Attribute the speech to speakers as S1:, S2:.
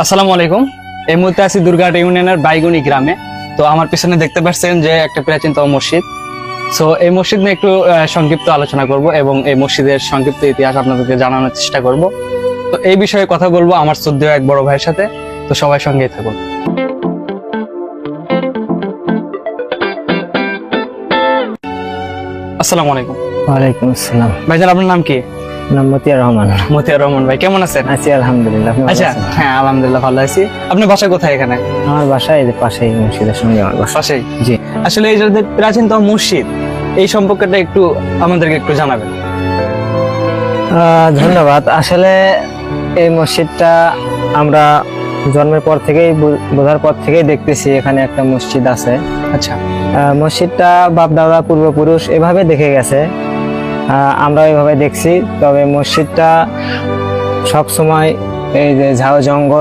S1: আসসালামু আলাইকুম। এই মুহূর্তে আছি দুর্গাহাট ইউনিয়নের বাইগুনি গ্রামে। তো আমার পিছনে দেখতে পাচ্ছেন যে একটা প্রাচীনতম মসজিদ। সো এই মসজিদ নিয়ে একটু সংক্ষিপ্ত আলোচনা করব এবং এই মসজিদের সংক্ষিপ্ত ইতিহাস আপনাদেরকে জানানোর চেষ্টা করব। তো এই বিষয়ে কথা বলবো আমার শ্রদ্ধেয় এক বড় ভাইয়ের সাথে। তো সবাই সঙ্গেই থাকুন। আসসালামু আলাইকুম।
S2: ওয়ালাইকুম আসসালাম।
S1: ভাইজান, আপনার নাম কি?
S2: নাম মতিয়ার রহমান।
S1: মতিয়ার রহমান ভাই, কেমন আছেন?
S2: আছি আলহামদুলিল্লাহ। আপনি ভালো
S1: আচ্ছা,
S2: আছেন?
S1: হ্যাঁ আলহামদুলিল্লাহ ভালো আছি। আপনার বাসা কোথায়? এখানে
S2: আমার বাসা এই যে পাশেই, মসজিদের সঙ্গে আমার বাসা।
S1: পাশেই।
S2: জি।
S1: আসলে এই যে প্রাচীনতম মসজিদ, এই সম্পর্কটা একটু আমাদেরকে একটু জানাবেন।
S2: ধন্যবাদ। আসলে এই মসজিদটা আমরা জন্মের পর থেকেই, বোঝার পর থেকেই দেখতেছি এখানে একটা মসজিদ আছে।
S1: আচ্ছা,
S2: মসজিদটা বাপ দাদা পূর্বপুরুষ এভাবে দেখে গেছে, আমরা এভাবে দেখছি। তবে মসজিদটা সব সময় এই যে ঝাউ জঙ্গল